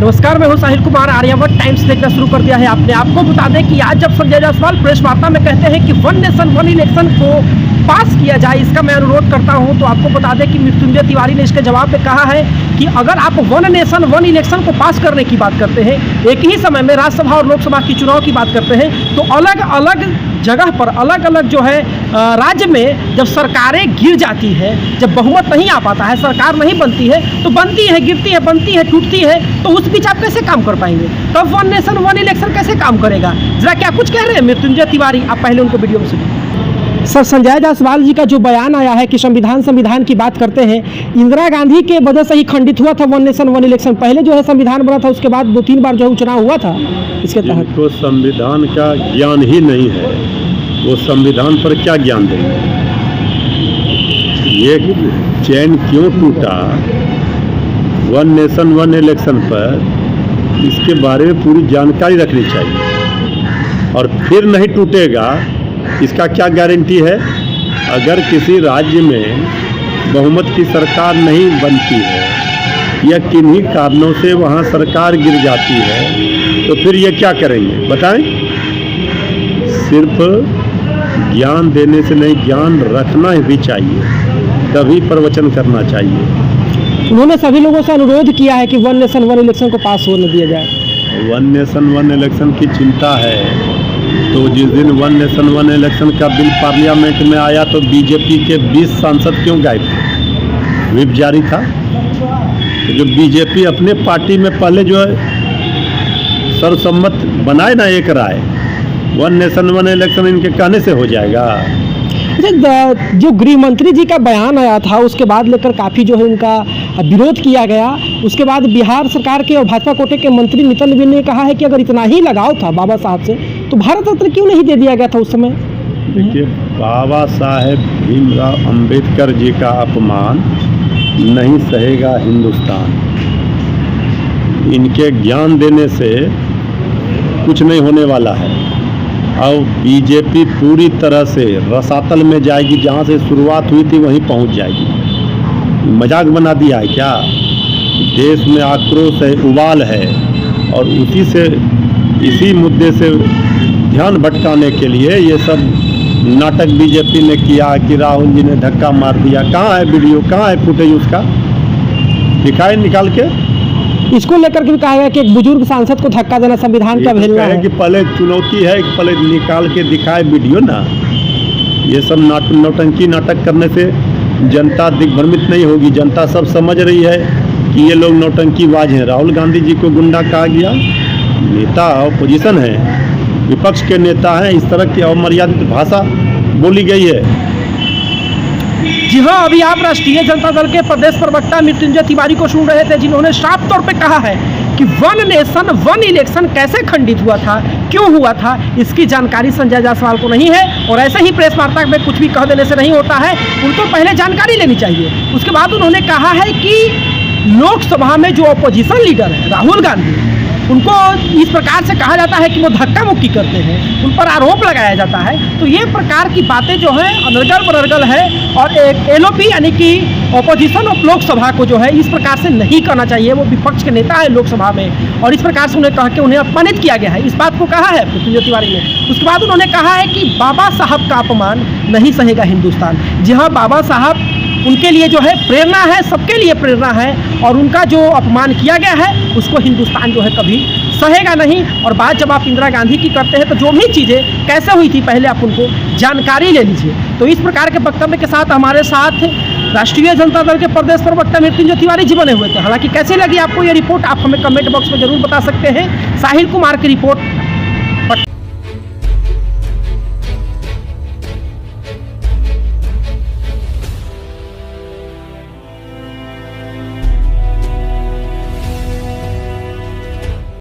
नमस्कार, मैं हूं साहिल कुमार। आर्यावर्त टाइम्स देखना शुरू कर दिया है आपने। आपको बता दें कि आज जब संजय जायसवाल प्रेस वार्ता में कहते हैं कि वन नेशन वन इलेक्शन को पास किया जाए, इसका मैं अनुरोध करता हूं, तो आपको बता दें कि मृत्युंजय तिवारी ने इसके जवाब में कहा है कि अगर आप वन नेशन वन इलेक्शन को पास करने की बात करते हैं, एक ही समय में राज्यसभा और लोकसभा की चुनाव की बात करते हैं, तो अलग अलग जगह पर अलग अलग जो है राज्य में जब सरकारें गिर जाती है, जब बहुमत नहीं आ पाता है, सरकार नहीं बनती है, तो बनती है, गिरती है, बनती है, टूटती है, तो उस बीच आप कैसे काम कर पाएंगे? तब वन नेशन वन इलेक्शन कैसे काम करेगा? जरा क्या कुछ कह रहे हैं मृत्युंजय तिवारी, आप पहले उनको वीडियो में सुनिए। सर, संजय जायसवाल जी का जो बयान आया है कि संविधान की बात करते हैं, इंदिरा गांधी के वजह से ही खंडित हुआ था वन नेशन वन इलेक्शन। पहले जो है संविधान बना था, उसके बाद 2-3 बार जो है चुनाव हुआ था इसके तहत। तो संविधान का ज्ञान ही नहीं है, वो संविधान पर क्या ज्ञान देंगे? ये चैन क्यों टूटा वन नेशन वन इलेक्शन पर, इसके बारे में पूरी जानकारी रखनी चाहिए। और फिर नहीं टूटेगा इसका क्या गारंटी है? अगर किसी राज्य में बहुमत की सरकार नहीं बनती है या किन्हीं कारणों से वहाँ सरकार गिर जाती है, तो फिर ये क्या करेंगे बताएं? सिर्फ ज्ञान देने से नहीं, ज्ञान रखना भी चाहिए, तभी प्रवचन करना चाहिए। उन्होंने सभी लोगों से अनुरोध किया है कि वन नेशन वन इलेक्शन को पास होने दिया जाए। वन नेशन वन इलेक्शन की चिंता है तो जिस दिन वन नेशन वन इलेक्शन का बिल पार्लियामेंट में आया तो बीजेपी के 20 सांसद क्यों गायब थे? व्हिप जारी था। तो जो बीजेपी अपने पार्टी में पहले जो है सर्वसम्मत बनाए ना एक राय, वन नेशन वन इलेक्शन इनके कहने से हो जाएगा? जो गृह मंत्री जी का बयान आया था, उसके बाद लेकर काफ़ी जो है उनका विरोध किया गया। उसके बाद बिहार सरकार के और भाजपा कोटे के मंत्री नितिन नवीन ने कहा है कि अगर इतना ही लगाव था बाबा साहब से, तो भारत रत्न क्यों नहीं दे दिया गया था उस समय? देखिए, बाबा साहेब भीमराव अंबेडकर जी का अपमान नहीं सहेगा हिंदुस्तान। इनके ज्ञान देने से कुछ नहीं होने वाला है। अब बीजेपी पूरी तरह से रसातल में जाएगी, जहाँ से शुरुआत हुई थी वहीं पहुँच जाएगी। मजाक बना दिया है क्या? देश में आक्रोश है, उबाल है, और इसी मुद्दे से ध्यान भटकाने के लिए ये सब नाटक बीजेपी ने किया कि राहुल जी ने धक्का मार दिया। कहाँ है वीडियो, कहाँ है फुटेज उसका? दिखाए निकाल के। इसको लेकर के भी कहा गया कि एक बुजुर्ग सांसद को धक्का देना संविधान का अवहेलना है। कि पहले चुनौती है कि पहले निकाल के दिखाए वीडियो ना। ये सब नौटंकी नाटक करने से जनता दिग्भ्रमित नहीं होगी। जनता सब समझ रही है कि ये लोग नौटंकीबाज हैं। राहुल गांधी जी को गुंडा कहा गया, नेता ऑपोजिशन है, विपक्ष के नेता हैं, इस तरह की अमर्यादित भाषा बोली गई है। जी हाँ, अभी आप राष्ट्रीय जनता दल के प्रदेश प्रवक्ता मृत्युंजय तिवारी को सुन रहे थे, जिन्होंने साफ तौर पे कहा है कि वन नेशन वन इलेक्शन कैसे खंडित हुआ था, क्यों हुआ था, इसकी जानकारी संजय जायसवाल को नहीं है। और ऐसे ही प्रेस वार्ता में कुछ भी कह देने से नहीं होता है, उनको पहले जानकारी लेनी चाहिए। उसके बाद उन्होंने कहा है कि लोकसभा में जो अपोजिशन लीडर है राहुल गांधी, उनको इस प्रकार से कहा जाता है कि वो धक्का मुक्की करते हैं, उन पर आरोप लगाया जाता है। तो ये प्रकार की बातें जो है अनर्गल बरर्गल है, और एक एलओपी यानी कि ऑपोजिशन ऑफ लोकसभा को जो है इस प्रकार से नहीं करना चाहिए। वो विपक्ष के नेता है लोकसभा में, और इस प्रकार से उन्हें कह के उन्हें अपमानित किया गया है, इस बात को कहा है मृत्युंजय तिवारी ने। उसके बाद उन्होंने कहा है कि बाबा साहब का अपमान नहीं सहेगा हिंदुस्तान। जी हाँ, बाबा साहब उनके लिए जो है प्रेरणा है, सबके लिए प्रेरणा है, और उनका जो अपमान किया गया है उसको हिंदुस्तान जो है कभी सहेगा नहीं। और बात जब आप इंदिरा गांधी की करते हैं, तो जो भी चीज़ें कैसे हुई थी पहले आप उनको जानकारी ले लीजिए। तो इस प्रकार के वक्तव्य के साथ हमारे साथ राष्ट्रीय जनता दल के प्रदेश प्रवक्ता मृत्युंजय तिवारी जी बने हुए थे। हालांकि कैसे लगी आपको ये रिपोर्ट, आप हमें कमेंट बॉक्स में जरूर बता सकते हैं। साहिल कुमार की रिपोर्ट।